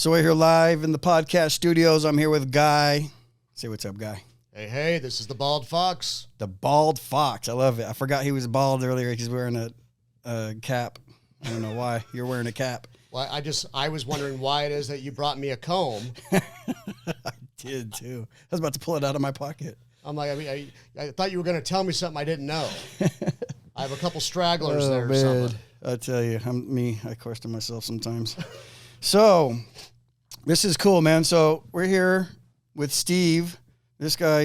So we're here live in the Podcashed Studios. I'm here with Guy. Say what's up, Guy. Hey, this is the Bald Fox. The Bald Fox. I love it. I forgot he was bald earlier because he's wearing a cap. I don't know why. You're wearing a cap. Well, I was wondering why it is that you brought me a comb. I did, too. I was about to pull it out of my pocket. I'm like, I thought you were going to tell me something I didn't know. I have a couple stragglers there or something. I tell you, I question myself sometimes. So, this is cool, man. So, we're here with Steve. This guy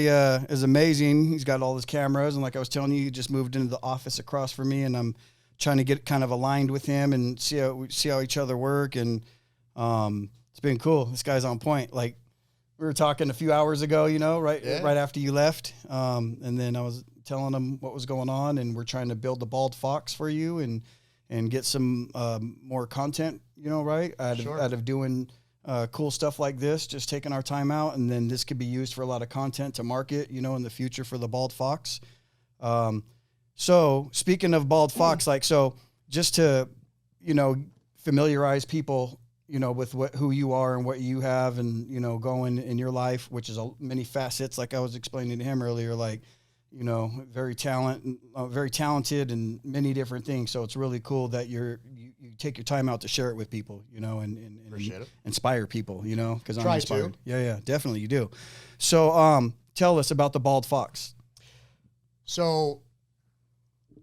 is amazing. He's got all his cameras, and like I was telling you, he just moved into the office across from me, and I'm trying to get kind of aligned with him and see how each other work, and it's been cool. This guy's on point. Like, we were talking a few hours ago, right after you left, and then I was telling him what was going on, and we're trying to build the Bald Fox for you and get some more content, out of doing cool stuff like this, just taking our time out, and then this could be used for a lot of content to market, in the future for the Bald Fox. So speaking of Bald Fox, just to, familiarize people, with who you are and what you have and, going in your life, which is many facets, like I was explaining to him earlier, very talented and many different things. So it's really cool that you take your time out to share it with people, and Appreciate it. Inspire people, because I'm Try inspired. to. Yeah, definitely you do. So tell us about the Bald Fox. So,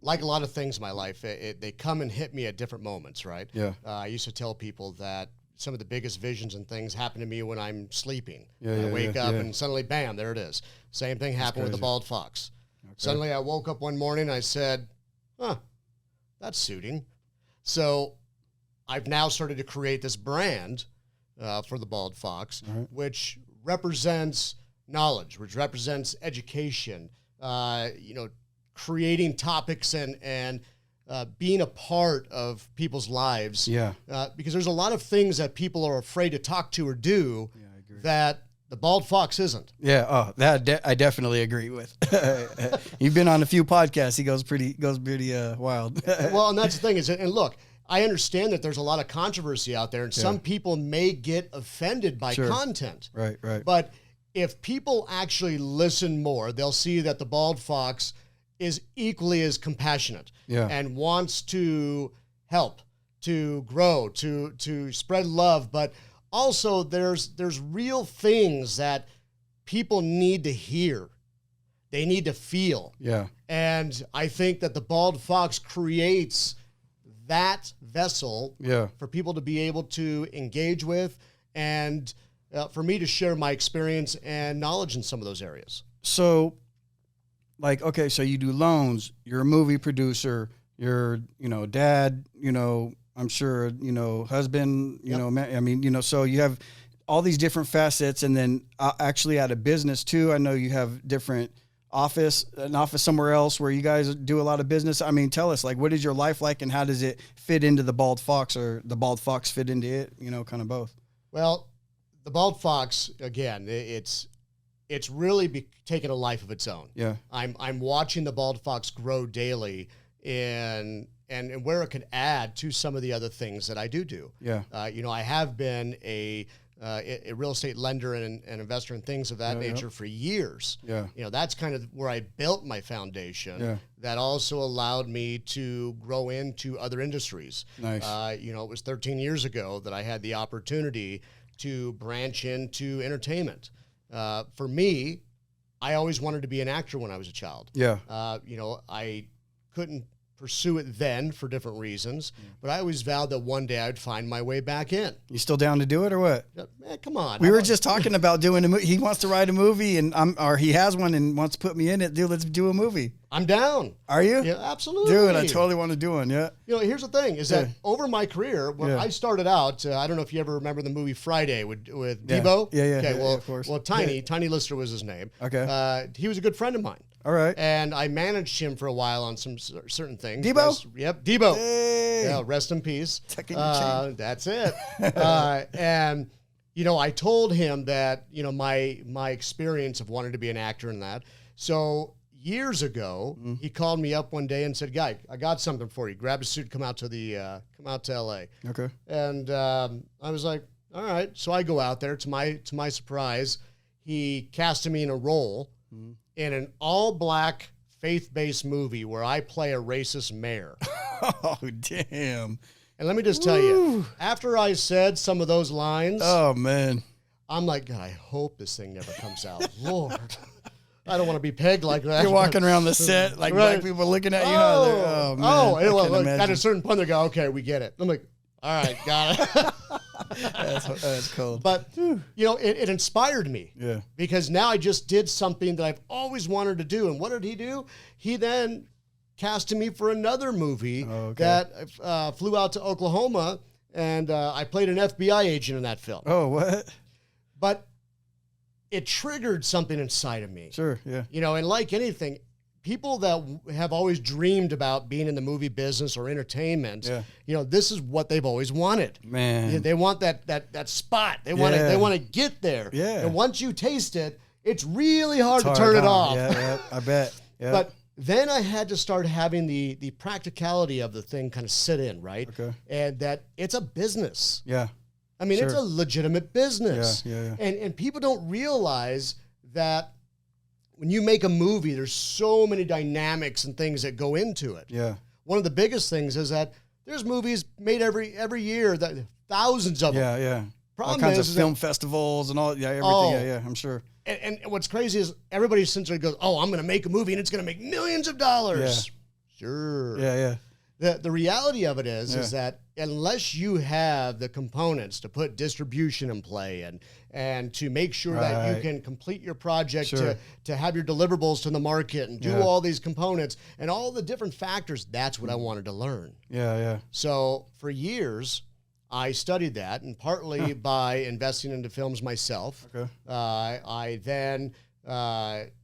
like a lot of things in my life, they come and hit me at different moments, right? Yeah. I used to tell people that some of the biggest visions and things happen to me when I'm sleeping. Yeah, I wake up and suddenly, bam, there it is. Same thing happened with the Bald Fox. Okay. Suddenly I woke up one morning and I said, that's suiting. So I've now started to create this brand for the Bald Fox, which represents knowledge, which represents education, creating topics and being a part of people's lives. Yeah. Because there's a lot of things that people are afraid to talk to or do that the Bald Fox isn't. Yeah. Oh, that I definitely agree with. You've been on a few podcasts. He goes pretty wild. Well, and that's the thing and look, I understand that there's a lot of controversy out there, and some people may get offended by content. Right. But if people actually listen more, they'll see that the Bald Fox is equally as compassionate and wants to help, to grow, to spread love. But also there's real things that people need to hear. They need to feel. Yeah. And I think that the Bald Fox creates that vessel for people to be able to engage with and for me to share my experience and knowledge in some of those areas. So, so you do loans, you're a movie producer, you're, dad, I'm sure, husband, man, so you have all these different facets, and then actually at a business too. I know you have an office somewhere else where you guys do a lot of business. I mean, tell us, what is your life like, and how does it fit into the Bald Fox, or the Bald Fox fit into it, kind of both? Well, the Bald Fox, again, it's really taken a life of its own. Yeah. I'm watching the Bald Fox grow daily and where it could add to some of the other things that I do. Yeah. I have been a real estate lender and investor and things of that nature for years. Yeah. That's kind of where I built my foundation. Yeah. That also allowed me to grow into other industries. Nice. It was 13 years ago that I had the opportunity to branch into entertainment. For me, I always wanted to be an actor when I was a child. Yeah. I couldn't pursue it then for different reasons, but I always vowed that one day I'd find my way back in. You still down to do it or what? Man, come on. We were just talking about doing a movie. He wants to write a movie or he has one and wants to put me in it. Dude, let's do a movie. I'm down. Are you? Yeah, absolutely. Dude, I totally want to do one, yeah. Here's the thing, is that over my career, when I started out, I don't know if you ever remember the movie Friday with Debo. Yeah, okay, well, of course. Well, Tiny Lister was his name. Okay. He was a good friend of mine. All right. And I managed him for a while on some certain things. Debo? Yep, Debo. Hey. Yeah, rest in peace. Tucking your chain. That's it. And I told him that, my experience of wanting to be an actor and that. So years ago, he called me up one day and said, "Guy, I got something for you. Grab a suit, come out to LA." Okay. And I was like, All right. So I go out there. To my surprise, he casted me in a role in an all-black, faith-based movie where I play a racist mayor. Oh, damn. And let me just tell you, after I said some of those lines, oh, man, I'm like, God, I hope this thing never comes out. Lord, I don't want to be pegged like that. You're walking around the set, like black people looking at you. Oh, man. At a certain point, they go, okay, we get it. I'm like, all right, got it. That's cool. But, it inspired me. Yeah. Because now I just did something that I've always wanted to do. And what did he do? He then casted me for another movie that flew out to Oklahoma, and I played an FBI agent in that film. Oh, what? But it triggered something inside of me. Sure, yeah. And like anything, people that have always dreamed about being in the movie business or entertainment, this is what they've always wanted. Man. They want that spot. They want to get there. Yeah. And once you taste it, it's really hard to turn it off. Yeah, I bet. Yeah. But then I had to start having the practicality of the thing kind of sit in, right? Okay. And that it's a business. Yeah. I mean, it's a legitimate business. Yeah. And people don't realize that when you make a movie, there's so many dynamics and things that go into it. Yeah. One of the biggest things is that there's movies made every year, that thousands of them. Yeah. Problem all kinds of film festivals and all. Yeah, everything. Yeah, I'm sure. And what's crazy is everybody essentially goes, "Oh, I'm going to make a movie and it's going to make millions of dollars." Yeah. Sure. Yeah. The reality of it is that unless you have the components to put distribution in play and to make sure that you can complete your project, to have your deliverables to the market and do all these components and all the different factors, that's what I wanted to learn. Yeah. So for years, I studied that, and partly by investing into films myself. Okay. I then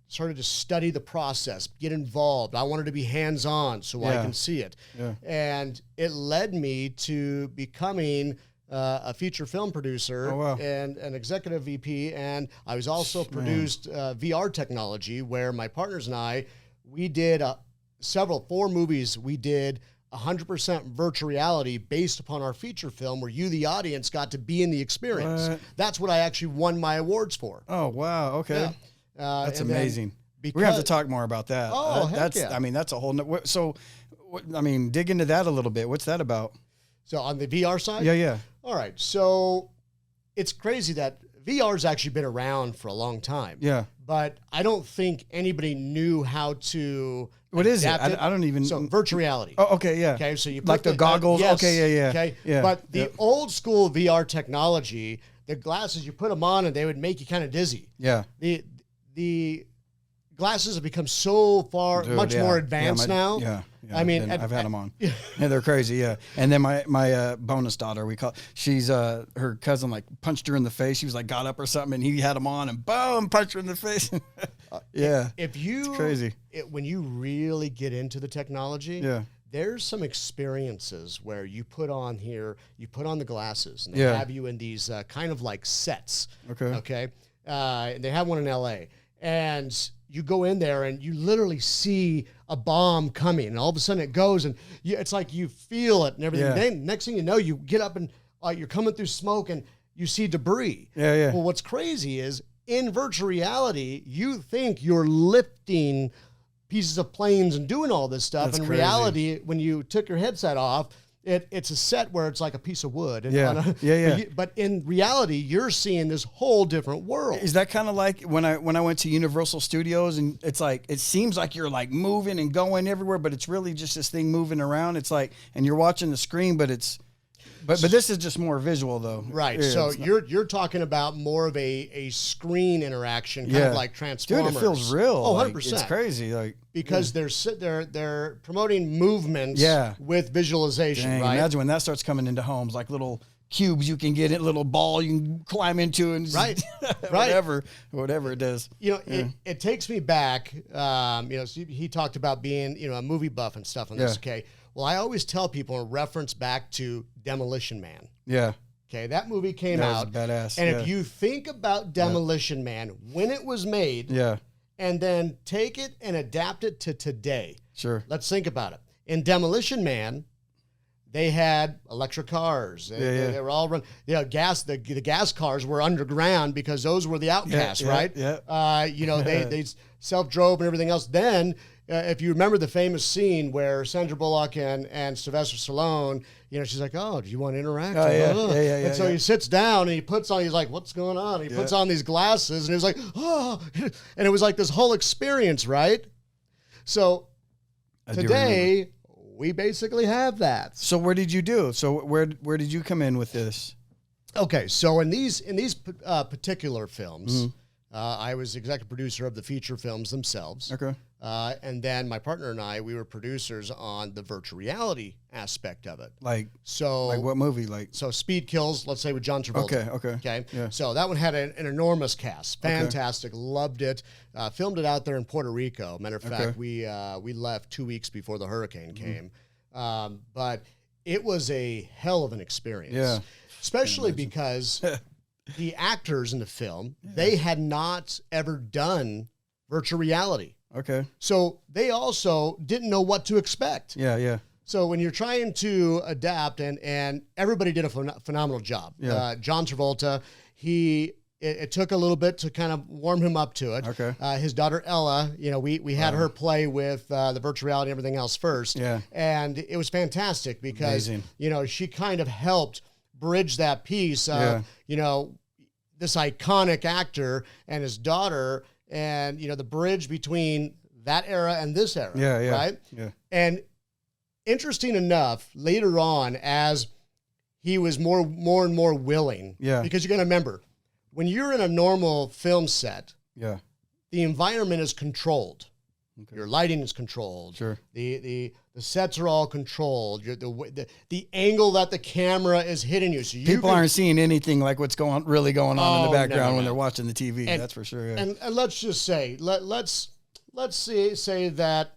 started to study the process, get involved. I wanted to be hands-on so I can see it. Yeah. And it led me to becoming a feature film producer and an executive VP. And I was also produced VR technology, where my partners and I, we did 4 movies. We did 100% virtual reality based upon our feature film, where you, the audience, got to be in the experience. What? That's what I actually won my awards for. Oh, wow. Okay. Yeah. That's amazing. We're going to have to talk more about that. I mean, that's a whole... So, dig into that a little bit. What's that about? So on the VR side? Yeah. All right. So it's crazy that VR's actually been around for a long time. Yeah. But I don't think anybody knew how to... What is it? I don't even... So virtual reality. Oh, okay, yeah. Okay, so you put like the goggles? Yes, okay, yeah. Okay, yeah. But the old school VR technology, the glasses, you put them on and they would make you kind of dizzy. Yeah. The glasses have become so much more advanced now. Yeah. I mean, I've had them on. Yeah, they're crazy. Yeah. And then my bonus daughter, she's her cousin like punched her in the face. She was like got up or something, and he had them on, and boom, punched her in the face. Yeah. It's crazy. When you really get into the technology, there's some experiences where you put on the glasses, and they have you in these kind of like sets. Okay. And they have one in LA. And you go in there and you literally see a bomb coming, and all of a sudden it goes, and it's like you feel it and everything. Yeah. Then next thing you know, you get up and you're coming through smoke and you see debris. Yeah. Well, what's crazy is in virtual reality, you think you're lifting pieces of planes and doing all this stuff. That's in crazy. reality, when you took your headset off, it's a set where it's like a piece of wood. And But in reality, you're seeing this whole different world. Is that kind of like when I went to Universal Studios, and it's like, it seems like you're like moving and going everywhere, but it's really just this thing moving around. It's like, and you're watching the screen, but this is just more visual though. Right. Yeah, so you're talking about more of a screen interaction, kind of like Transformers. Dude, it feels real. Oh, 100%. Like, it's crazy. Because they're promoting movements with visualization, Dang, right? Imagine when that starts coming into homes, like little cubes you can get in, little ball you can climb into, and just whatever it does. It takes me back. So he talked about being a movie buff and stuff on this. Okay. Well, I always tell people and reference back to Demolition Man. Yeah. Okay, that movie came out. That was badass. And if you think about Demolition Man, when it was made, and then take it and adapt it to today. Sure. Let's think about it. In Demolition Man, they had electric cars. They were all run. The gas cars were underground because those were the outcasts, right? Yeah. They self-drove and everything else. Then, if you remember the famous scene where Sandra Bullock and Sylvester Stallone, she's like, "Oh, do you want to interact?" And so he sits down and he puts on. He's like, "What's going on?" And he puts on these glasses and he was like, "Oh," and it was like this whole experience, right? So today we basically have that. So where did you do? So where did you come in with this? Okay, so in these particular films, I was executive producer of the feature films themselves. Okay. And then my partner and I, we were producers on the virtual reality aspect of it. Like So what movie? So Speed Kills, let's say with John Travolta. Okay. Yeah. So that one had an enormous cast. Fantastic. Loved it. Filmed it out there in Puerto Rico. Matter of fact, we left 2 weeks before the hurricane came. But it was a hell of an experience. Yeah. Especially because the actors in the film, they had not ever done virtual reality. Okay. So they also didn't know what to expect. Yeah. So when you're trying to adapt, and everybody did a phenomenal job. Yeah. John Travolta, it took a little bit to kind of warm him up to it. Okay. His daughter Ella, we had her play with the virtual reality and everything else first. Yeah. And it was fantastic because, she kind of helped bridge that piece of, this iconic actor and his daughter, and the bridge between that era and this era, right? Yeah. And interesting enough, later on, as he was more and more willing, because you're going to remember, when you're in a normal film set, the environment is controlled. Okay. Your lighting is controlled. Sure. The sets are all controlled. The angle that the camera is hitting you. So people aren't seeing anything like what's really going on in the background when they're watching the TV. That's for sure. Yeah. And let's just say, let's say that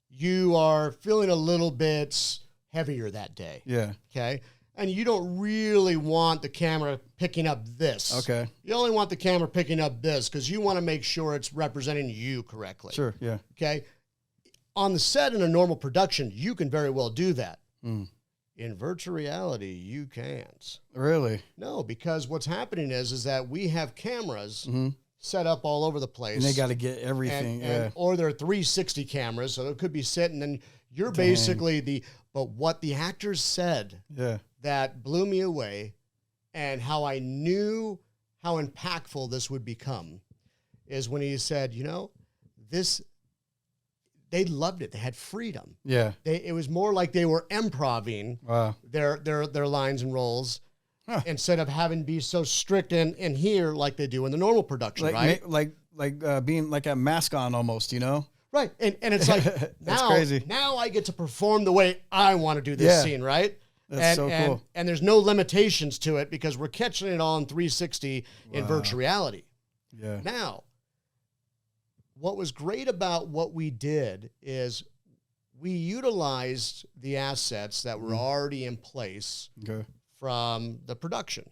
you are feeling a little bit heavier that day. Yeah. Okay. And you don't really want the camera picking up this. Okay. You only want the camera picking up this because you want to make sure it's representing you correctly. Sure, yeah. Okay. On the set in a normal production, you can very well do that. In virtual reality, you can't. Really? No, because what's happening is that we have cameras set up all over the place. And they got to get everything. Or they're 360 cameras, so it could be sitting and you're basically but what the actors said that blew me away and how I knew how impactful this would become is when he said, they loved it. They had freedom. Yeah. It was more like they were improving their lines and roles instead of having to be so strict in here like they do in the normal production, right? Like being like a mask on almost, Right. And it's like, that's crazy. Now I get to perform the way I want to do this scene, right? That's so cool. And there's no limitations to it because we're catching it all in 360 in virtual reality. Yeah. Now, what was great about what we did is we utilized the assets that were already in place from the production.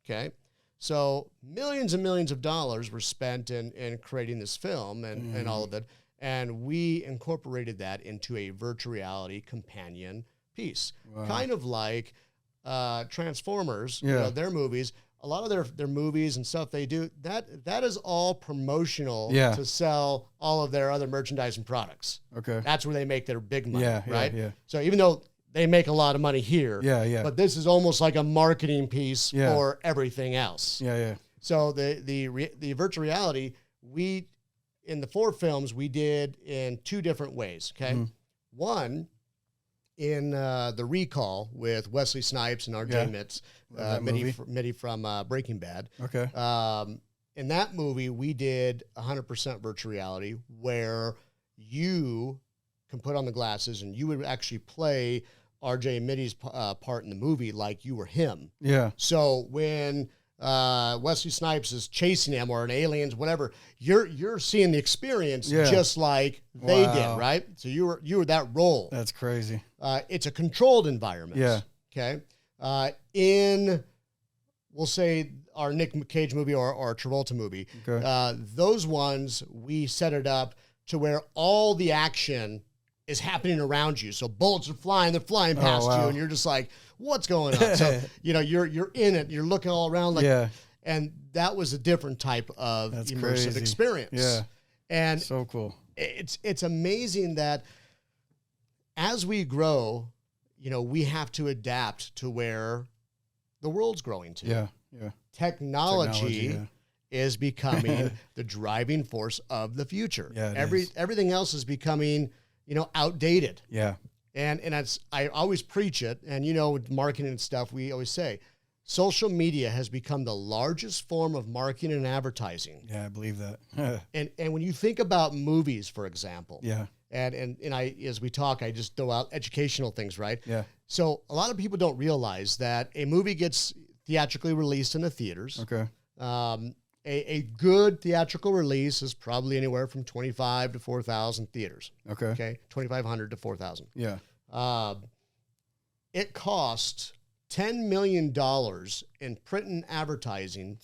Okay. So millions and millions of dollars were spent in creating this film and all of it. And we incorporated that into a virtual reality companion piece. Kind of like Transformers, their movies. A lot of their movies and stuff they do, that is all promotional to sell all of their other merchandise and products. Okay. That's where they make their big money, right? Yeah. So even though they make a lot of money here, but this is almost like a marketing piece for everything else. Yeah. So the virtual reality, in the 4 films, we did in 2 different ways, okay? One, in The Recall with Wesley Snipes and R.J. Mitty from Breaking Bad. Okay. In that movie, we did 100% virtual reality where you can put on the glasses and you would actually play R.J. Mitty's part in the movie like you were him. Yeah. So when Wesley Snipes is chasing him or an aliens, whatever, you're seeing the experience just like they did, right? So you were that role. That's crazy. It's a controlled environment. Yeah. Okay. In, we'll say, our Nick Cage movie or our Travolta movie, those ones, we set it up to where all the action is happening around you. So bullets are flying, they're flying past you, and you're just like, what's going on? So, you're in it, you're looking all around like, and that was a different type of immersive experience. Yeah. And so cool. It's amazing that as we grow, we have to adapt to where the world's growing to. Yeah. Yeah. Technology is becoming the driving force of the future. Yeah, everything else is becoming, outdated. Yeah. And I always preach it. And, with marketing and stuff, we always say social media has become the largest form of marketing and advertising. Yeah, I believe that. and when you think about movies, for example. Yeah. And I, as we talk, I just throw out educational things, right? Yeah. So a lot of people don't realize that a movie gets theatrically released in the theaters. Okay. A good theatrical release is probably anywhere from 25 to 4,000 theaters. Okay. 2,500 to 4,000. Yeah. It costs $10 million in print and advertising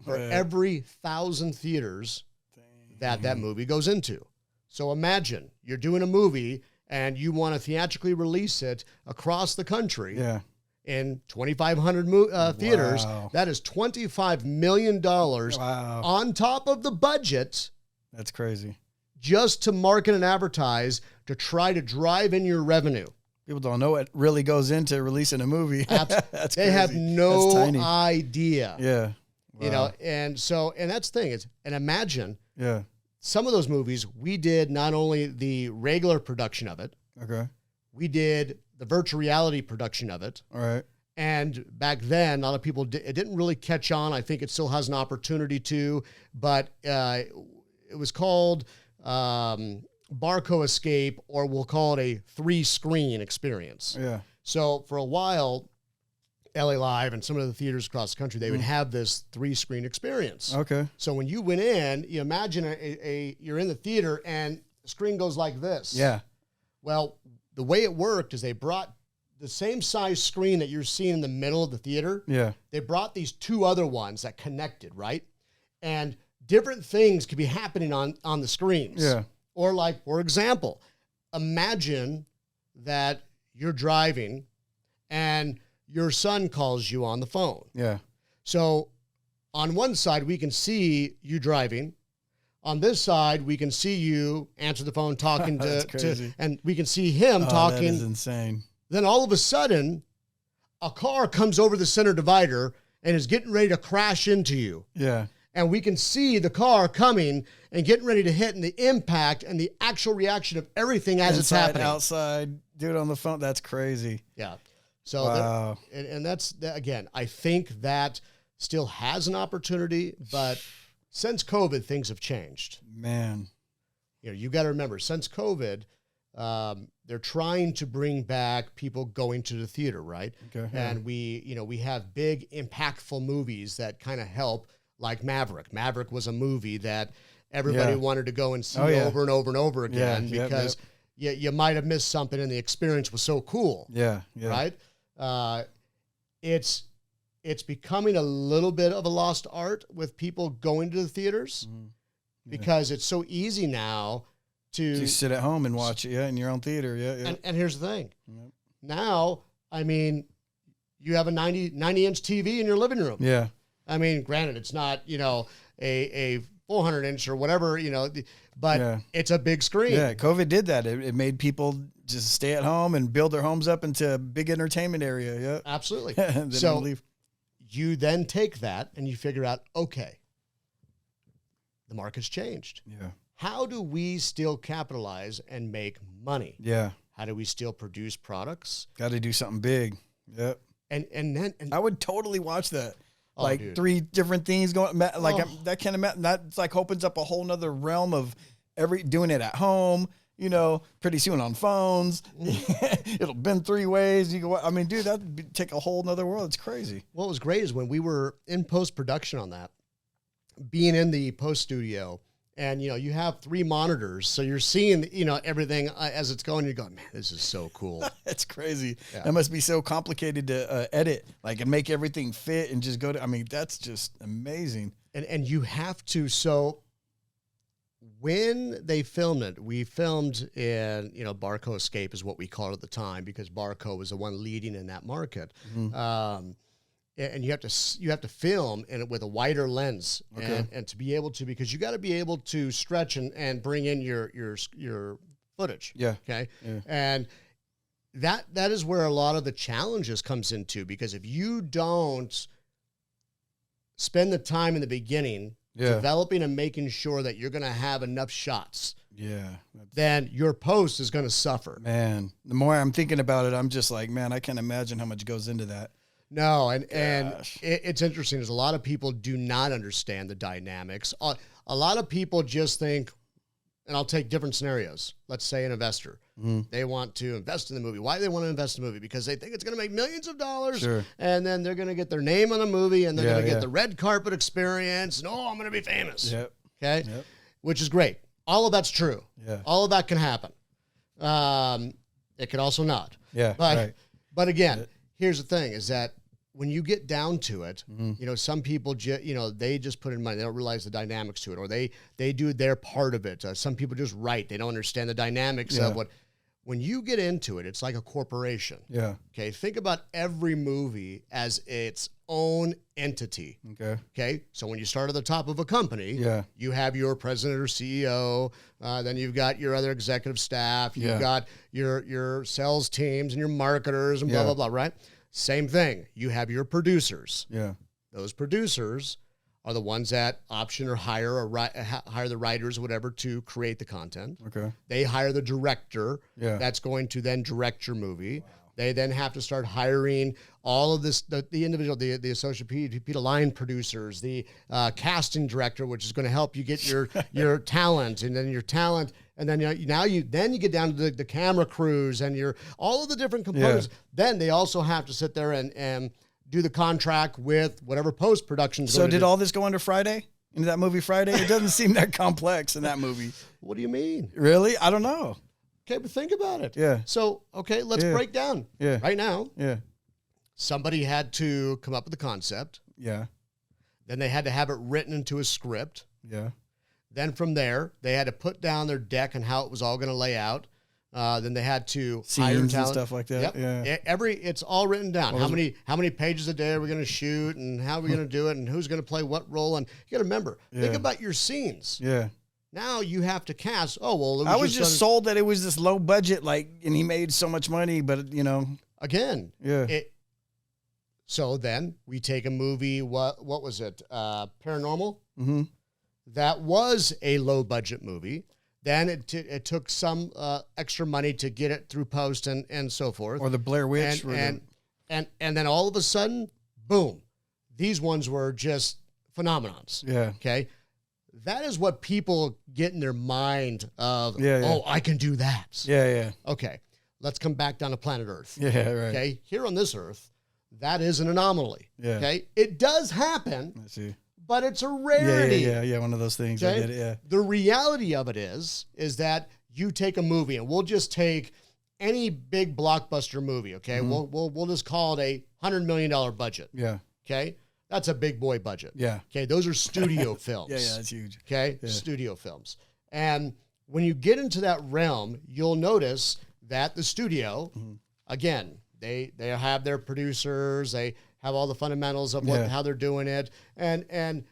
for every 1,000 theaters that movie goes into. So imagine you're doing a movie and you want to theatrically release it across the country. Yeah. In 2,500 theaters, that is $25 million on top of the budget. That's crazy. Just to market and advertise to try to drive in your revenue. People don't know what really goes into releasing a movie. That's they crazy. have no idea. Yeah. Wow. And that's the thing. And imagine some of those movies, we did not only the regular production of it. Okay. We did the virtual reality production of it. All right. And back then, a lot of people, it didn't really catch on. I think it still has an opportunity to, but it was called Barco Escape, or we'll call it a 3-screen experience. Yeah. So for a while, LA Live and some of the theaters across the country, they would have this 3-screen experience. Okay. So when you went in, you imagine you're in the theater and the screen goes like this. Yeah. Well, the way it worked is they brought the same size screen that you're seeing in the middle of the theater. Yeah. They brought these 2 other ones that connected, right? And different things could be happening on the screens. Yeah. Or like, for example, imagine that you're driving and your son calls you on the phone. Yeah. So on one side, we can see you driving. On this side, we can see you answer the phone talking to and we can see him talking. That is insane. Then all of a sudden, a car comes over the center divider and is getting ready to crash into you. Yeah. And we can see the car coming and getting ready to hit, and the impact and the actual reaction of everything as it's happening. Outside, dude on the phone. That's crazy. Yeah. So, and that's, again, I think that still has an opportunity, but since COVID, things have changed. Man. You got to remember, since COVID, they're trying to bring back people going to the theater, right? Okay. And we have big, impactful movies that kind of help, like Maverick. Maverick was a movie that everybody wanted to go and see over and over and over again because you might have missed something and the experience was so cool. Yeah. Right? It's becoming a little bit of a lost art with people going to the theaters because it's so easy now to sit at home and watch it, in your own theater, And here's the thing. Yep. Now, I mean, you have a 90-inch TV in your living room. Yeah. I mean, granted, it's not, a 400-inch or whatever, but it's a big screen. Yeah, COVID did that. It made people just stay at home and build their homes up into a big entertainment area. Yeah, absolutely. So you then take that and you figure out, okay, the market's changed. Yeah. How do we still capitalize and make money? Yeah. How do we still produce products? Got to do something big. Yep. And then I would totally watch that. Like 3 different things going, that kind of, that's like opens up a whole nother realm of doing it at home, pretty soon on phones. It'll bend 3 ways. You go, I mean, dude, that'd take a whole nother world. It's crazy. What was great is when we were in post-production on that, being in the post studio, and, you have 3 monitors. So you're seeing, everything as it's going. You're going, man, this is so cool. That's crazy. Yeah. That must be so complicated to edit, and make everything fit and just go to, that's just amazing. And you have to, so when they filmed it, we filmed in, Barco Escape is what we called it at the time, because Barco was the one leading in that market. Mm-hmm. And you have to film with a wider lens, and to be able to, because you got to be able to stretch and bring in your footage. Yeah. Okay. Yeah. And that is where a lot of the challenges comes into, because if you don't spend the time in the beginning developing and making sure that you're going to have enough shots, then your post is going to suffer. Man, the more I'm thinking about it, I'm just like, man, I can't imagine how much goes into that. No, and it's interesting. There's a lot of people do not understand the dynamics. A lot of people just think, and I'll take different scenarios. Let's say an investor. Mm-hmm. They want to invest in the movie. Why do they want to invest in the movie? Because they think it's going to make millions of dollars. Sure. And then they're going to get their name on a movie, and they're going to get the red carpet experience, and I'm going to be famous. Yep. Okay? Yep. Which is great. All of that's true. Yeah. All of that can happen. It could also not. Yeah. But again, here's the thing, is that when you get down to it, some people, they just put in money. They don't realize the dynamics to it, or they do their part of it. Some people just write. They don't understand the dynamics of what. When you get into it, it's like a corporation. Yeah. Okay. Think about every movie as its own entity. Okay. Okay. So when you start at the top of a company, you have your president or CEO. Then you've got your other executive staff. You've got your sales teams and your marketers and blah, blah, blah, right? Same thing. You have your producers. Yeah. Those producers are the ones that option or hire the writers or whatever to create the content. Okay. They hire the director that's going to then direct your movie. Wow. They then have to start hiring all of this, the individual, the associate line producers, the casting director, which is going to help you get your talent, and then your talent. And then you get down to the camera crews and all of the different components. Yeah. Then they also have to sit there and do the contract with whatever post-production. So did all this go into Friday? Into that movie Friday? It doesn't seem that complex in that movie. What do you mean? Really? I don't know. Okay, but think about it. Yeah. So, let's break down. Yeah. Right now. Yeah. Somebody had to come up with the concept. Yeah. Then they had to have it written into a script. Yeah. Then from there, they had to put down their deck and how it was all going to lay out. Then they had to hire talent and stuff like that. Yep. Yeah. It's all written down. How many pages a day are we going to shoot, and how are we going to do it, and who's going to play what role? And you got to remember, think about your scenes. Yeah. Now you have to cast. I was just sold that it was this low budget, and he made so much money, but again, yeah. So then we take a movie. What was it? Paranormal. Mm-hmm. That was a low budget movie. Then it took some extra money to get it through post and so forth. Or the Blair Witch. And then all of a sudden, boom, these ones were just phenomenons. Yeah. Okay. That is what people get in their mind of, I can do that. Yeah, yeah. Okay. Let's come back down to planet Earth. Yeah, right. Okay. Here on this Earth, that is an anomaly. Yeah. Okay. It does happen. I see. But it's a rarity. Yeah, one of those things. Okay? I get it, yeah. The reality of it is that you take a movie, and we'll just take any big blockbuster movie, okay? Mm-hmm. We'll just call it $100 million budget. Yeah. Okay? That's a big boy budget. Yeah. Okay, those are studio films. Yeah, that's huge. Okay? Yeah. Studio films. And when you get into that realm, you'll notice that the studio, again, they have their producers, they have all the fundamentals of how they're doing it. And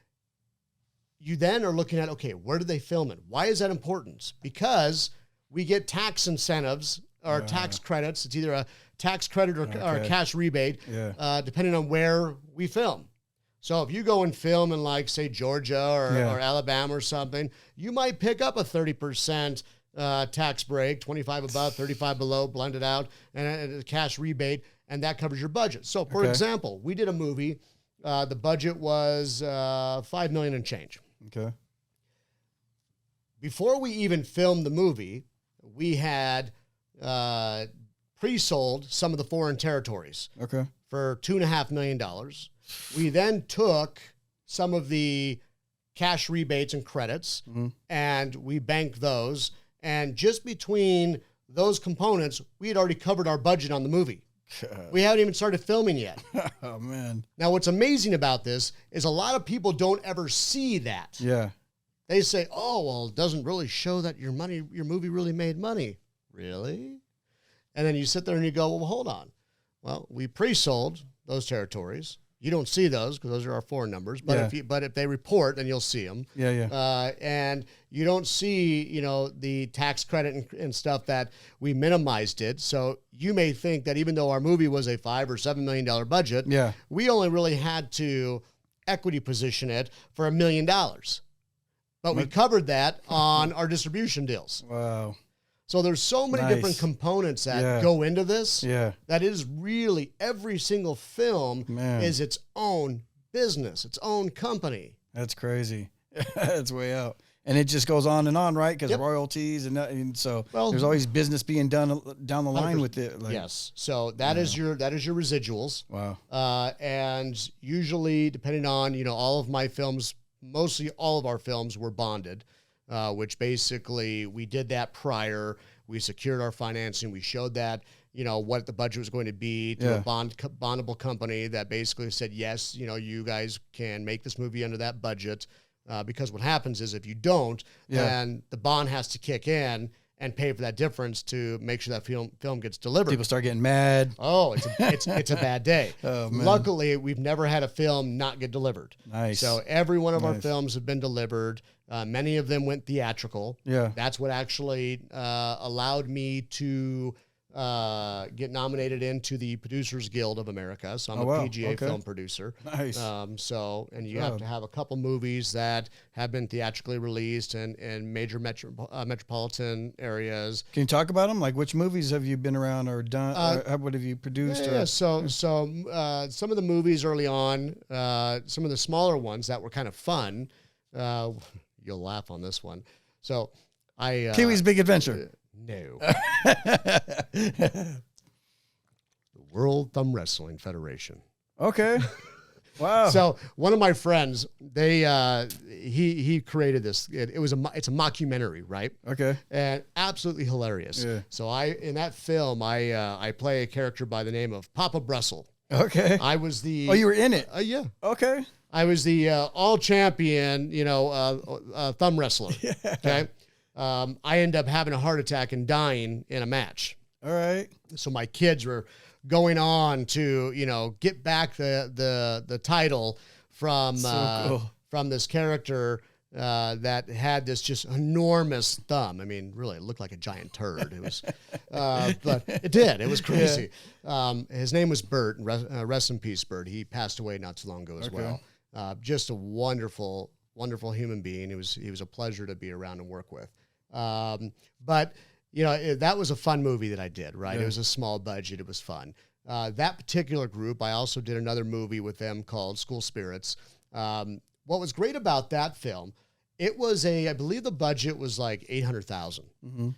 you then are looking at, okay, where do they film it? Why is that important? Because we get tax incentives or tax credits. It's either a tax credit or a cash rebate, depending on where we film. So if you go and film in, say, Georgia or Alabama or something, you might pick up a 30% tax break, 25 above, 35 below, blended out, and a cash rebate. And that covers your budget. So, for example, we did a movie. The budget was $5 million and change. Okay. Before we even filmed the movie, we had pre-sold some of the foreign territories. Okay. For $2.5 million. We then took some of the cash rebates and credits, and we banked those. And just between those components, we had already covered our budget on the movie. We haven't even started filming yet. Oh, man. Now, what's amazing about this is a lot of people don't ever see that. Yeah. they say, oh, well, it doesn't really show that your movie really made money. Really? And then you sit there and you go, well, hold on. Well, we pre-sold those territories. You don't see those because those are our foreign numbers. But if they report, then you'll see them. And you don't see, the tax credit and stuff that we minimized it. So you may think that even though our movie was a $5 or $7 million budget, we only really had to equity position it for $1 million. But we covered that on our distribution deals. Wow. So there's so many different components that go into this that is really every single film is its own business, its own company. That's crazy. That's way out. And it just goes on and on, right? Because royalties and so there's always business being done down the line with it. Yes. So that is your residuals. Wow. And usually, depending on all of my films, mostly all of our films were bonded. Which basically we did that prior. We secured our financing. We showed that, what the budget was going to be to a bondable company that basically said, yes, you guys can make this movie under that budget. Because what happens is if you don't, then the bond has to kick in and pay for that difference to make sure that film gets delivered. People start getting mad. Oh, it's a bad day. Oh, man. Luckily, we've never had a film not get delivered. Nice. So every one of our films have been delivered. Many of them went theatrical. Yeah. That's what actually allowed me to get nominated into the Producers Guild of America. So I'm a PGA film producer. Nice. And you have to have a couple movies that have been theatrically released in major metropolitan areas. Can you talk about them? Like which movies have you been around or done? Or what have you produced? So some of the movies early on, some of the smaller ones that were kind of fun. You'll laugh on this one. So Kiwi's Big Adventure. No. The World Thumb Wrestling Federation. Okay. Wow. So one of my friends, he created this. It's a mockumentary, right? Okay. And absolutely hilarious. Yeah. So in that film, I play a character by the name of Papa Brussel. Okay. I was the. Oh, you were in it. Yeah. Okay. I was the all champion, thumb wrestler. Yeah. Okay. I ended up having a heart attack and dying in a match. All right. So my kids were going on to, get back the title from this character that had this just enormous thumb. I mean, really, it looked like a giant turd. It was, but it did. It was crazy. Yeah. His name was Bert. Rest in peace, Bert. He passed away not too long ago as well. Just a wonderful, wonderful human being. He was a pleasure to be around and work with. But that was a fun movie that I did, right? Yeah. It was a small budget. It was fun. That particular group, I also did another movie with them called School Spirits. What was great about that film, it was I believe the budget was like $800,000. Mm-hmm.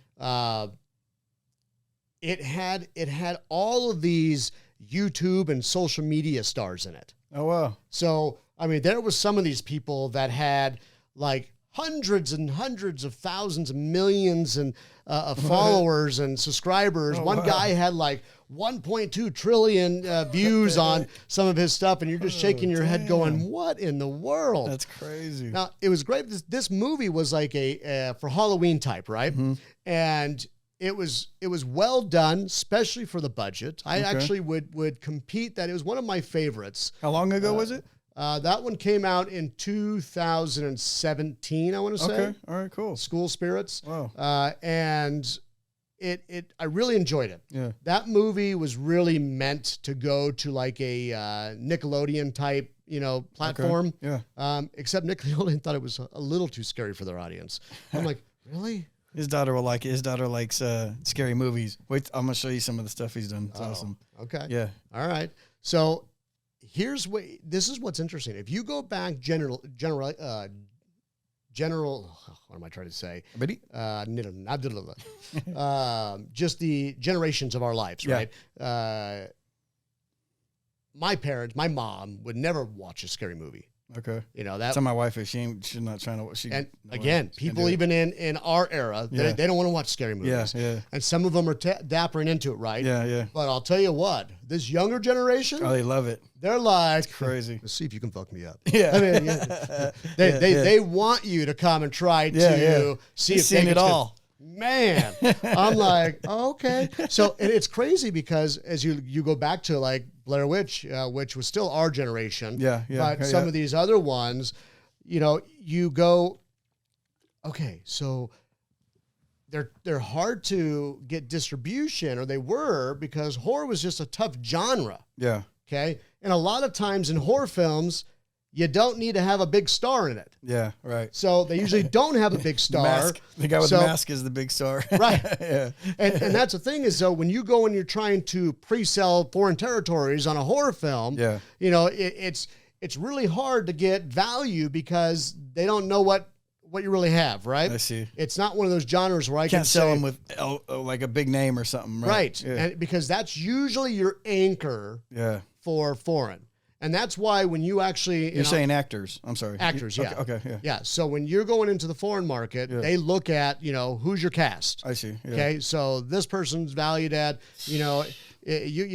It had all of these YouTube and social media stars in it. Oh, wow. So, I mean, there was some of these people that had like hundreds and hundreds of thousands and millions of followers and subscribers. One guy had like 1.2 trillion views on some of his stuff, and you're just shaking your head going, what in the world? That's crazy. Now, it was great. This movie was like for Halloween type, right? Mm-hmm. And it was well done, especially for the budget. I actually would compete that. It was one of my favorites. How long ago was it? That one came out in 2017, I want to say. Okay, all right, cool. School Spirits. Wow. And I really enjoyed it. Yeah. That movie was really meant to go to like a Nickelodeon type, platform. Okay. Yeah. Except Nickelodeon thought it was a little too scary for their audience. I'm like, really? His daughter will like it. His daughter likes scary movies. Wait, I'm gonna show you some of the stuff he's done. It's awesome. Okay. Yeah. All right. So this is what's interesting. If you go back general, what am I trying to say? Just the generations of our lives, right? My parents, my mom would never watch a scary movie. Okay. You know that. Tell my wife if she's not trying to. And again, people even in our era, they don't want to watch scary movies. Yeah. And some of them are dappering into it, right? Yeah. But I'll tell you what, this younger generation, they love it. They're like, it's crazy. Let's see if you can fuck me up. Yeah. I mean, they want you to come and try to see if seen it all. Man, I'm like, oh, okay. So and it's crazy because as you go back to like Blair Witch, which was still our generation. But some of these other ones, you go, okay, so they're hard to get distribution, or they were, because horror was just a tough genre. Yeah. Okay. And a lot of times in horror films, you don't need to have a big star in it. Yeah, right. So they usually don't have a big star. The guy with the mask is the big star. Right. Yeah. And that's the thing is, though, when you go and you're trying to pre-sell foreign territories on a horror film, it's really hard to get value because they don't know what you really have, right? I see. It's not one of those genres where I can't sell them with like a big name or something, right? Right. Yeah. And because that's usually your anchor for foreign. And that's why when you actually... You're saying actors. I'm sorry. Actors, yeah. Okay, yeah. Yeah, so when you're going into the foreign market, they look at, who's your cast. I see. Yeah. Okay, so this person's valued at, you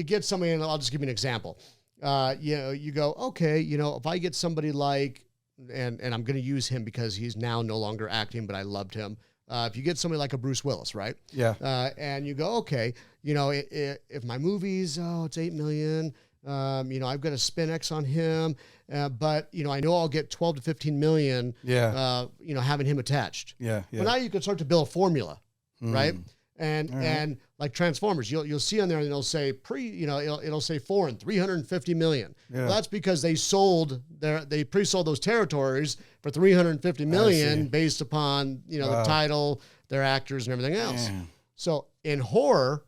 get somebody, and I'll just give you an example. You go, okay, if I get somebody like, and I'm going to use him because he's now no longer acting, but I loved him. If you get somebody like a Bruce Willis, right? Yeah. And you go, okay, if my movie's, it's $8 million, I've got to spend X on him, but I know I'll get 12 to 15 million. Having him attached. Yeah. Well, now you can start to build a formula, right? And like Transformers, you'll see on there, and it'll say it'll say foreign 350 million. Yeah. Well, that's because they pre-sold those territories for 350 million based upon the title, their actors, and everything else. Yeah. So in horror,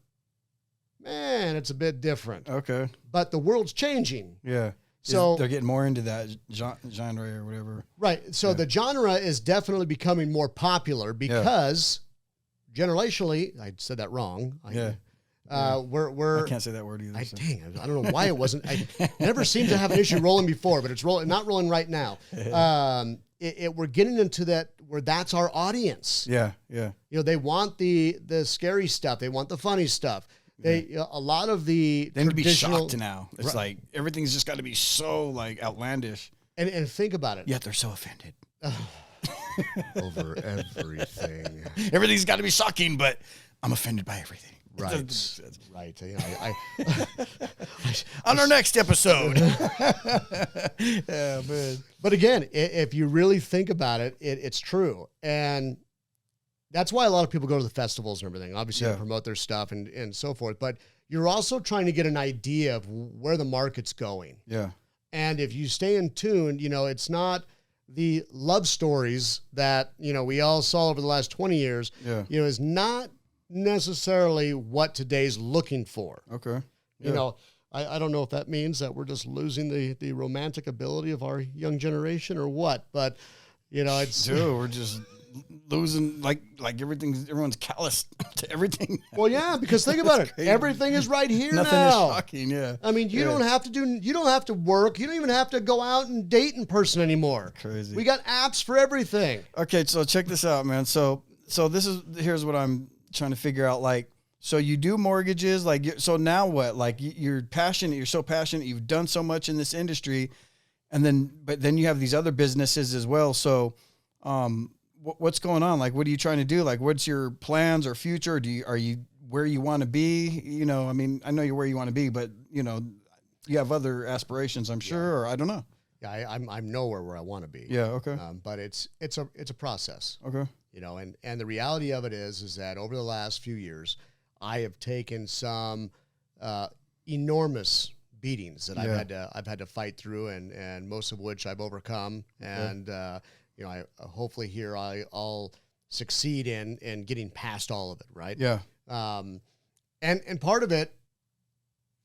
man, it's a bit different. Okay. But the world's changing. Yeah. So they're getting more into that genre or whatever. Right. So the genre is definitely becoming more popular because generationally, I said that wrong. We're I can't say that word either. I don't know why it wasn't. I never seemed to have an issue rolling before, but it's not rolling right now. We're getting into that where that's our audience. Yeah. They want the scary stuff. They want the funny stuff. A lot of the they need to be shocked now. It's like everything's just got to be so like outlandish. And think about it. Yet they're so offended over everything. Everything's got to be shocking, but I'm offended by everything. Right. Right. On our next episode. Yeah, man. But again, if you really think about it, it's true. And that's why a lot of people go to the festivals and everything, obviously to promote their stuff and so forth. But you're also trying to get an idea of where the market's going. Yeah. And if you stay in tune, it's not the love stories that, we all saw over the last 20 years, is not necessarily what today's looking for. Okay. Yeah. I don't know if that means that we're just losing the romantic ability of our young generation or what, but, it's... Dude, we're just... losing like everyone's callous to everything. Well, yeah, because think about it. Crazy. Everything is right here Nothing now. Nothing is shocking, yeah. I mean, you don't have to work. You don't even have to go out and date in person anymore. Crazy. We got apps for everything. Okay, so check this out, man. So here's what I'm trying to figure out. Like, so you do mortgages, so now what? Like you're passionate, you're so passionate, you've done so much in this industry, but then you have these other businesses as well. So, what's going on? Like, what are you trying to do? Like, what's your plans or future? Are you where you want to be? I mean, I know you're where you want to be, but you have other aspirations, I'm sure, or I don't know. Yeah, I'm nowhere where I want to be. Yeah. Okay. But it's a process. Okay. And the reality of it is that over the last few years, I have taken some enormous beatings that I've had to fight through, and most of which I've overcome, and. I hopefully here I'll succeed in getting past all of it, right? Yeah. And part of it,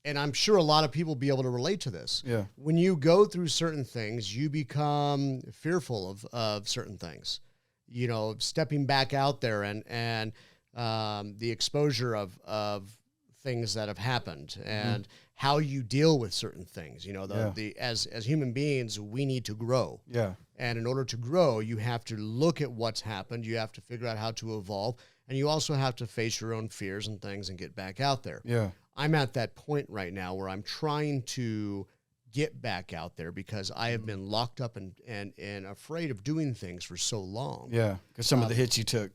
and I'm sure a lot of people will be able to relate to this. Yeah. When you go through certain things, you become fearful of certain things. Stepping back out there and the exposure of things that have happened and how you deal with certain things. You know, as human beings, we need to grow. Yeah. And in order to grow, you have to look at what's happened. You have to figure out how to evolve. And you also have to face your own fears and things and get back out there. Yeah. I'm at that point right now where I'm trying to get back out there because I have been locked up and afraid of doing things for so long. Yeah, because some of the hits you took.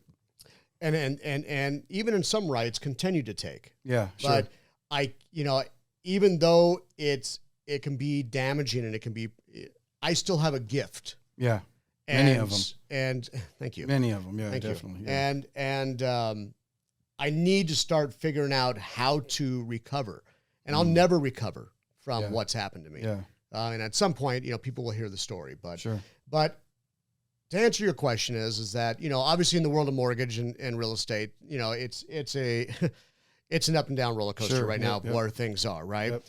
And even in some rights continue to take. Yeah, sure. But even though it can be damaging and I still have a gift. Yeah. Many of them. And thank you. Many of them, yeah, thank definitely. You. Yeah. And I need to start figuring out how to recover. And I'll never recover from what's happened to me. Yeah. And at some point, people will hear the story. But sure. But to answer your question is that, obviously in the world of mortgage and real estate, it's an up and down roller coaster now of where things are, right? Yep.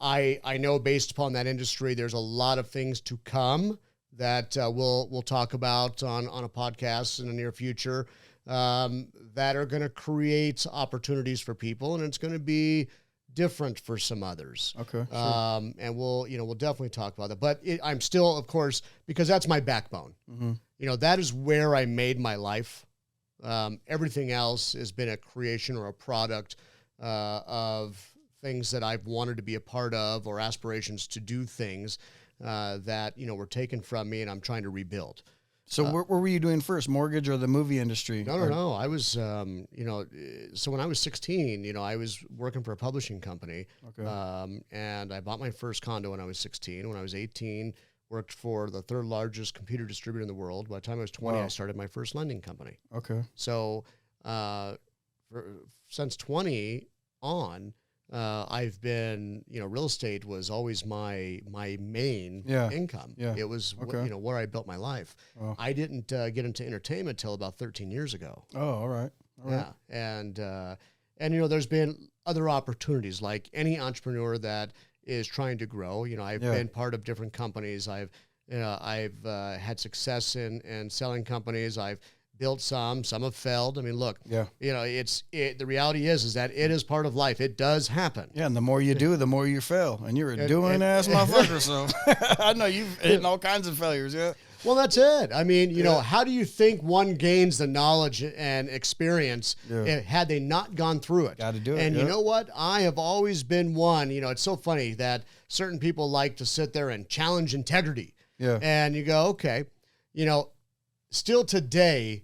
I know based upon that industry, there's a lot of things to come that we'll talk about on a podcast in the near future that are going to create opportunities for people, and it's going to be different for some others. Okay. Sure. And we'll definitely talk about that. But I'm still, of course, because that's my backbone. Mm-hmm. That is where I made my life. Everything else has been a creation or a product of things that I've wanted to be a part of or aspirations to do things that, were taken from me and I'm trying to rebuild. So what were you doing first, mortgage or the movie industry? No. I was, so when I was 16, I was working for a publishing company. Okay. And I bought my first condo when I was 16. When I was 18, worked for the third largest computer distributor in the world. By the time I was 20, I started my first lending company. Okay. So since 20 on, I've been, real estate was always my main income. Yeah. It was, where I built my life. Oh. I didn't get into entertainment till about 13 years ago. Oh, all right. Yeah. And there's been other opportunities like any entrepreneur that is trying to grow. I've been part of different companies. I've had success in selling companies. I've built some have failed. I mean, look, the reality is that it is part of life. It does happen. Yeah. And the more you do, the more you fail, and you're a doing ass motherfucker. So I know you've hit all kinds of failures. Yeah. Well, that's it. I mean, how do you think one gains the knowledge and experience had they not gone through it? Got to do it. And you know what? I have always been one, it's so funny that certain people like to sit there and challenge integrity. Yeah. And you go, okay, still today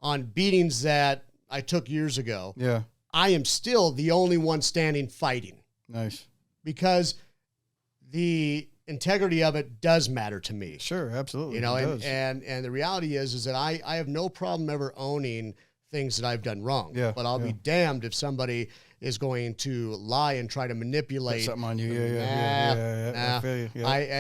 on beatings that I took years ago, I am still the only one standing fighting. Nice. Because the integrity of it does matter to me. Sure, absolutely. And the reality is that I have no problem ever owning things that I've done wrong. Yeah, but I'll be damned if somebody is going to lie and try to manipulate. Put something on you. I feel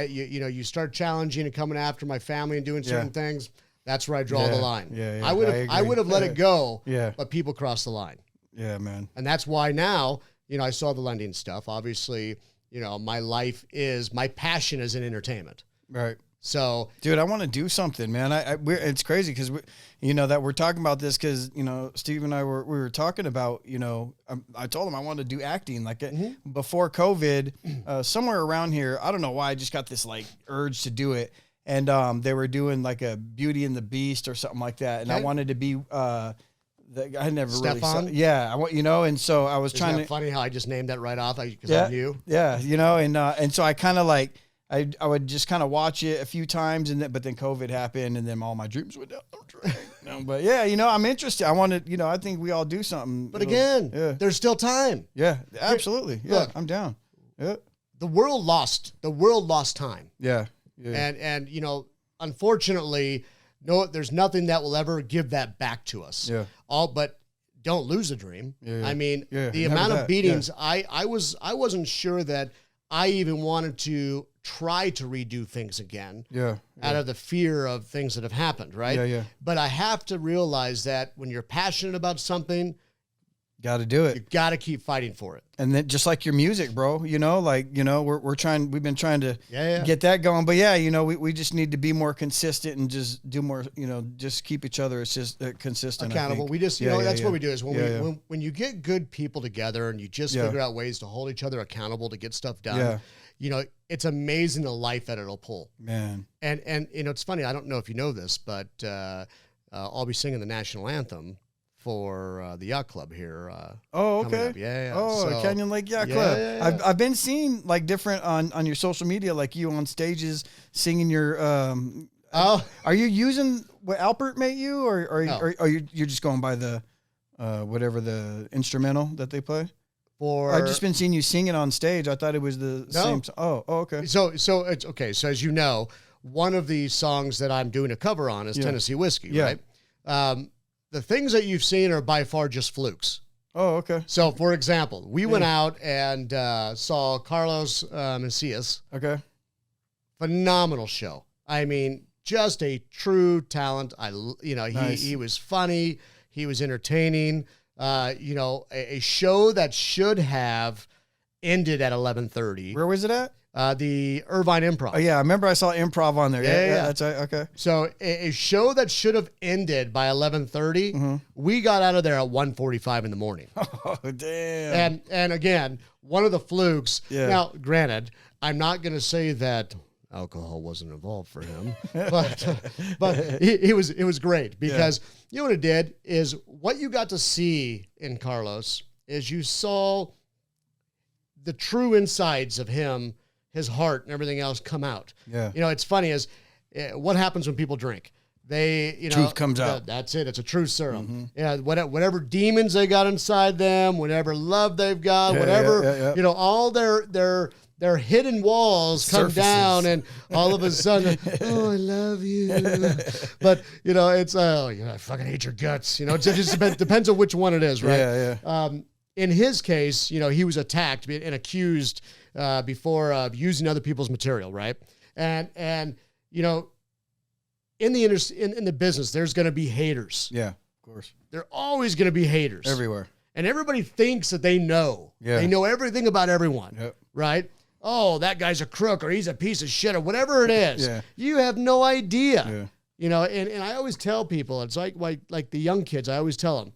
you. You start challenging and coming after my family and doing certain things. That's where I draw the line. Yeah. I would have let it go. Yeah. But people cross the line. Yeah, man. And that's why now, I saw the lending stuff. Obviously, my passion is in entertainment. Right. So, dude, I want to do something, man. It's crazy because that we're talking about this because Steve and I we were talking about I told him I wanted to do acting before COVID, somewhere around here. I don't know why I just got this urge to do it, and they were doing a Beauty and the Beast or something like that, and I wanted to be. I never Stefan? really saw. Yeah, and so I was trying to. Funny how I just named that right off because I knew. Yeah, and so I kind of I would just kind of watch it a few times, but then COVID happened, and then all my dreams went down the drain. But yeah, I'm interested. I wanted, I think we all do something. But again, there's still time. Yeah, absolutely. Yeah, look, I'm down. Yeah. The world lost time. Yeah. And unfortunately, no, there's nothing that will ever give that back to us. Yeah. But don't lose a dream. Yeah. I mean, the amount of beatings, I wasn't sure that I even wanted to try to redo things again. Out of the fear of things that have happened, right? Yeah. But I have to realize that when you're passionate about something, Got to do it. You got to keep fighting for it. And then just like your music, bro, you know, like, you know, we've been trying to get that going. But yeah, you know, we just need to be more consistent and just do more, you know, just keep each other. It's just consistent. Accountable. We just, that's what we do is when you get good people together and you just figure out ways to hold each other accountable to get stuff done, you know, it's amazing the life that it'll pull. Man. And you know, it's funny. I don't know if you know this, but I'll be singing the national anthem for the yacht club here. Okay. Yeah. Oh, Canyon Lake Yacht Club. Yeah. I've been seeing like different on your social media, like you on stages singing your. Are you using what Alpert made you, or no. Or you're just going by the whatever the instrumental that they play? I've just been seeing you sing it on stage. I thought it was the same. Oh, okay. So it's okay. So as you know, one of the songs that I'm doing a cover on is Tennessee Whiskey, right? The things that you've seen are by far just flukes. Oh, okay. So, for example, we went out and saw Carlos Macias. Okay. Phenomenal show. I mean, just a true talent. Nice. He was funny. He was entertaining. You know, a show that should have ended at 11:30. Where was it at? The Irvine Improv. Oh, yeah. I remember I saw improv on there. Yeah. That's right. Okay. So a show that should have ended by 11:30, we got out of there at 1:45 in the morning. Oh, damn. And again, one of the flukes. Yeah. Now, granted, I'm not going to say that alcohol wasn't involved for him, but it was great because you know what it did is what you got to see in Carlos is you saw the true insides of him, his heart and everything else come out. Yeah. You know, it's funny is what happens when people drink. Truth comes out. That's it. It's a truth serum. Yeah. Whatever demons they got inside them, whatever love they've got, you know, all their hidden walls come down, and all of a sudden, oh, I love you. But you know, it's I fucking hate your guts. You know, it just depends on which one it is, right? Yeah. In his case, you know, he was attacked and accused before of using other people's material, right? And you know, in the business, there's going to be haters. Yeah, of course. There are always going to be haters everywhere, and everybody thinks that they know. Yeah. They know everything about everyone. Yep. Right? Oh, that guy's a crook, or he's a piece of shit, or whatever it is. Yeah. You have no idea. Yeah. You know, and I always tell people, it's like the young kids. I always tell them,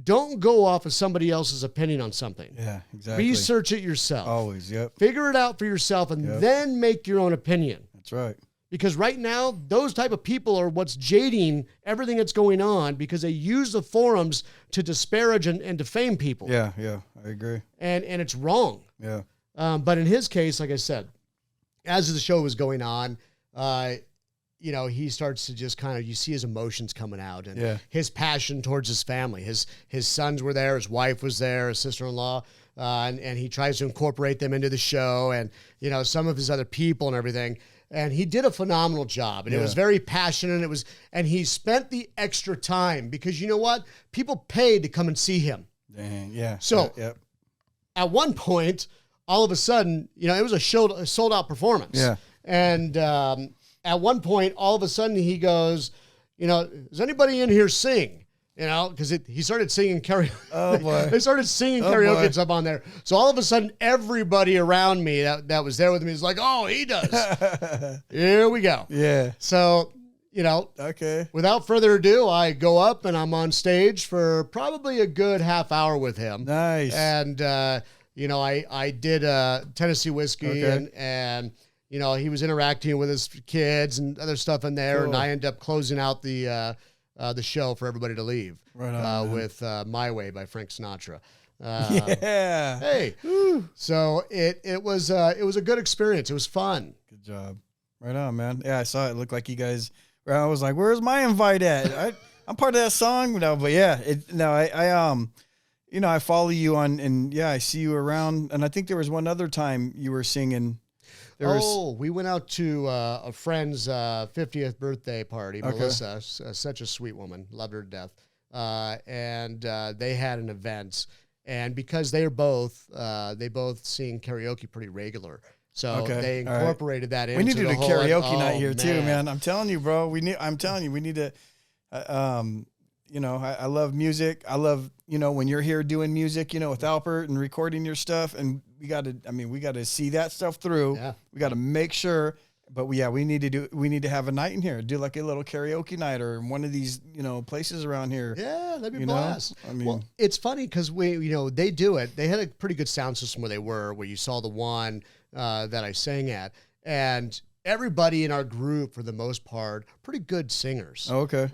don't go off of somebody else's opinion on something. Yeah, exactly. Research it yourself. Always, yep. Figure it out for yourself, and then make your own opinion. That's right. Because right now, those type of people are what's jading everything that's going on because they use the forums to disparage and defame people. Yeah, I agree. And it's wrong. Yeah. But in his case, like I said, as the show was going on, you know, he starts to just kind of, you see his emotions coming out and his passion towards his family. His sons were there, his wife was there, his sister-in-law, and he tries to incorporate them into the show and, you know, some of his other people and everything. And he did a phenomenal job, and it was very passionate. And he spent the extra time because you know what? People paid to come and see him. Dang, yeah. So at one point, all of a sudden, you know, it was a sold out performance. Yeah. And at one point, all of a sudden, he goes, you know, does anybody in here sing? You know, because he started singing karaoke. Oh, boy. They started singing karaoke and stuff on there. So all of a sudden, everybody around me that was there with me is like, oh, he does. Here we go. Yeah. So, you know, without further ado, I go up and I'm on stage for probably a good half hour with him. Nice. And, you know, I did Tennessee Whiskey and you know, he was interacting with his kids and other stuff in there. Cool. And I end up closing out the show for everybody to leave with My Way by Frank Sinatra. Hey. Woo. So it was a good experience. It was fun. Good job. Right on, man. Yeah, I saw it. It looked like you guys, I was like, where's my invite at? I'm part of that song. No, but yeah, I you know, I follow you on, and I see you around. And I think there was one other time you were singing. We went out to a friend's 50th birthday party. Melissa, such a sweet woman, loved her to death. And they had an event, and because they both sing karaoke pretty regular, so they incorporated that into. We need to do a karaoke night here too, man. I'm telling you, bro. We need to. I love music. I love, when you're here doing music, with Albert and recording your stuff, and we got to see that stuff through. Yeah. We got to make sure, but we need to have a night in here, do like a little karaoke night or one of these, places around here. Yeah, that'd be a blast. Well, it's funny because they do it. They had a pretty good sound system where you saw the one that I sang at, and everybody in our group, for the most part, pretty good singers. Oh, okay.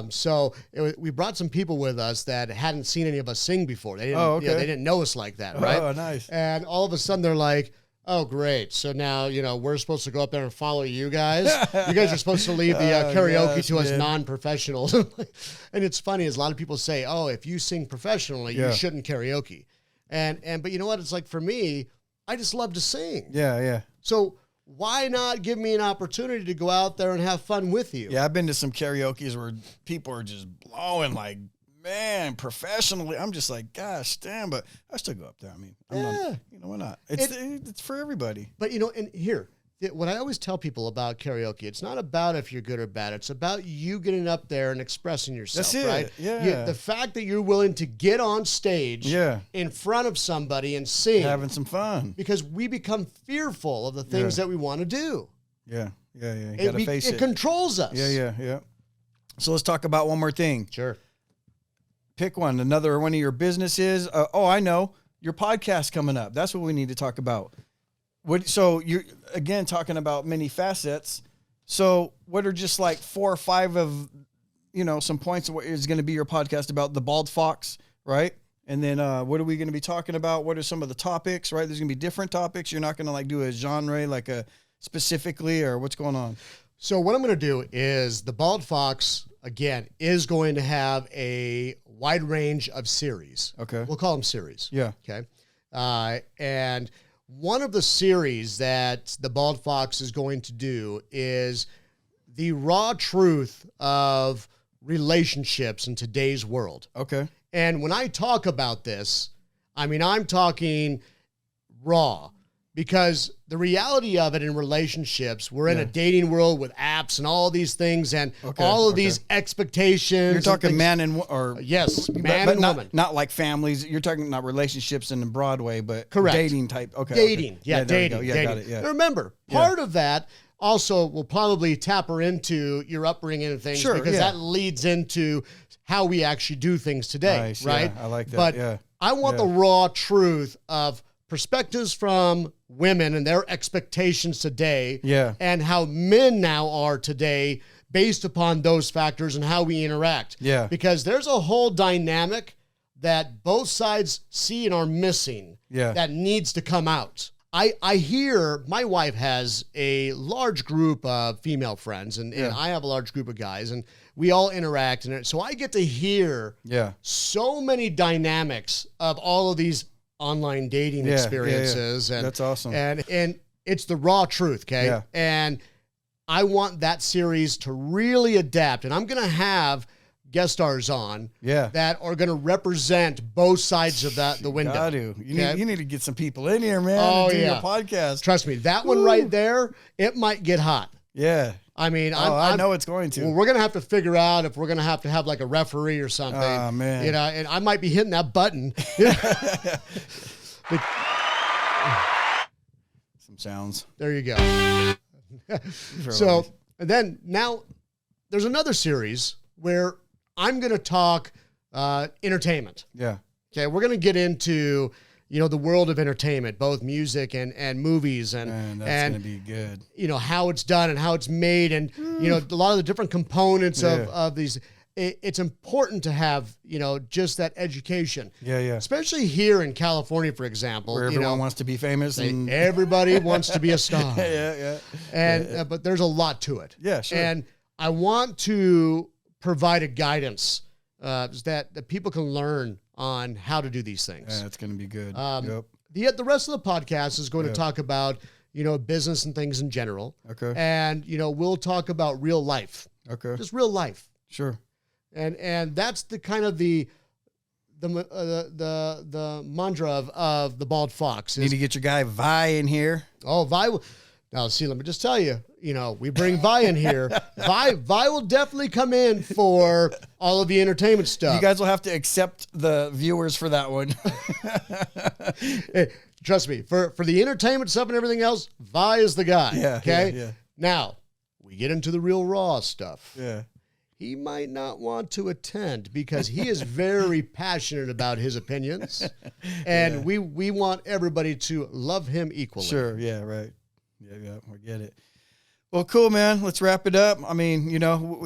So we brought some people with us that hadn't seen any of us sing before. They didn't, okay. they didn't know us like that, right? Oh, nice. And all of a sudden they're like, oh, great. So now, we're supposed to go up there and follow you guys. You guys are supposed to leave the karaoke to us non-professionals. And it's funny, as a lot of people say, oh, if you sing professionally, you shouldn't karaoke. But you know what? It's like, for me, I just love to sing. Yeah, yeah. So why not give me an opportunity to go out there and have fun with you? Yeah, I've been to some karaoke's where people are just blowing like, man, professionally. I'm just like, gosh, damn, but I still go up there. I mean, I'm not, why not? It's for everybody. But, and here, what I always tell people about karaoke, it's not about if you're good or bad. It's about you getting up there and expressing yourself, That's it. Right? Yeah. The fact that you're willing to get on stage in front of somebody and sing. Having some fun. Because we become fearful of the things that we want to do. Yeah. You got to face it. It controls us. Yeah. So let's talk about one more thing. Sure. Pick one. Another one of your businesses. I know. Your podcast coming up. That's what we need to talk about. So you're, again, talking about many facets. So what are just like 4 or 5 of, some points of what is going to be your podcast about? The Bald Fox, right? And then what are we going to be talking about? What are some of the topics, right? There's going to be different topics. You're not going to like do a genre, like a specifically, or what's going on? So what I'm going to do is the Bald Fox, again, is going to have a wide range of series. Okay. We'll call them series. Yeah. Okay. And one of the series that the Bald Fox is going to do is the raw truth of relationships in today's world. Okay. And when I talk about this, I'm talking raw, because the reality of it in relationships, we're in a dating world with apps and all these things and all of these expectations. You're talking man and yes, man but and woman. Not like families. You're talking not relationships in Broadway, but correct. Dating type. Okay. Dating. Okay. Yeah, dating. Yeah, dating. got it. Yeah. Now remember, part of that also will probably tapper into your upbringing and things, because that leads into how we actually do things today, nice, right? Yeah, I like that. But I want the raw truth of perspectives from women and their expectations today, and how men now are today based upon those factors and how we interact. Yeah. Because there's a whole dynamic that both sides see and are missing that needs to come out. I hear my wife has a large group of female friends, and I have a large group of guys, and we all interact. And so I get to hear so many dynamics of all of these online dating experiences. And that's awesome. And it's the raw truth, okay? Yeah. And I want that series to really adapt. And I'm going to have guest stars on that are going to represent both sides of the window. Got to. You need to get some people in here, man, and do your podcast. Trust me, that one right there, it might get hot. Yeah. I know it's going to. Well, we're going to have to figure out if we're going to have like a referee or something. Oh, man. And I might be hitting that button. Some sounds. There you go. So, and then now there's another series where I'm going to talk entertainment. Yeah. Okay. We're going to get into, the world of entertainment, both music and movies and that's going to be good. How it's done and how it's made and, a lot of the different components of these. It's important to have, just that education. Yeah. Especially here in California, for example. Where everyone wants to be famous. And everybody wants to be a star. Yeah. But there's a lot to it. Yeah, sure. And I want to provide a guidance that people can learn on how to do these things. Yeah, it's going to be good. The rest of the podcast is going to talk about, business and things in general. Okay. And, we'll talk about real life. Okay. Just real life. Sure. And that's the kind of the mantra of the Bald Fox. Need to get your guy Vi in here. Oh, Vi. Now, see, let me just tell you, we bring Vi in here. Vi will definitely come in for all of the entertainment stuff. You guys will have to accept the viewers for that one. Hey, trust me, for the entertainment stuff and everything else, Vi is the guy. Yeah. Okay. Yeah. Now we get into the real raw stuff. Yeah. He might not want to attend because he is very passionate about his opinions, and we want everybody to love him equally. Sure. Yeah. Right. Yeah. We get it. Well, cool, man. Let's wrap it up. I mean,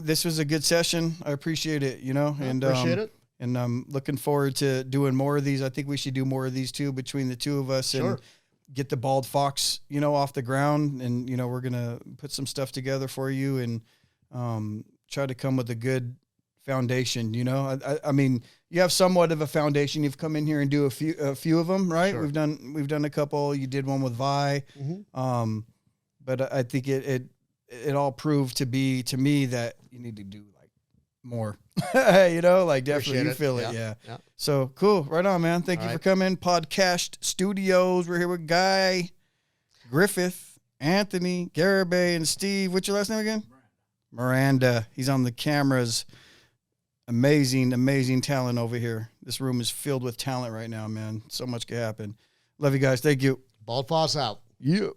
this was a good session. I appreciate it. And appreciate it. And I'm looking forward to doing more of these. I think we should do more of these too between the two of us. Sure. And get the Bald Fox, off the ground. And, we're going to put some stuff together for you and try to come with a good foundation. I mean, you have somewhat of a foundation. You've come in here and do a few of them, right? Sure. We've done a couple. You did one with Vi. Mm-hmm. But I think it all proved to me that you need to do like more, definitely you feel it. Yeah. So cool. Right on, man. Thank you for coming. Podcashed Studios. We're here with Guy, Griffith, Anthony, Garibay, and Steve. What's your last name again? Miranda. He's on the cameras. Amazing, amazing talent over here. This room is filled with talent right now, man. So much can happen. Love you guys. Thank you. Bald Fox out. Yeah.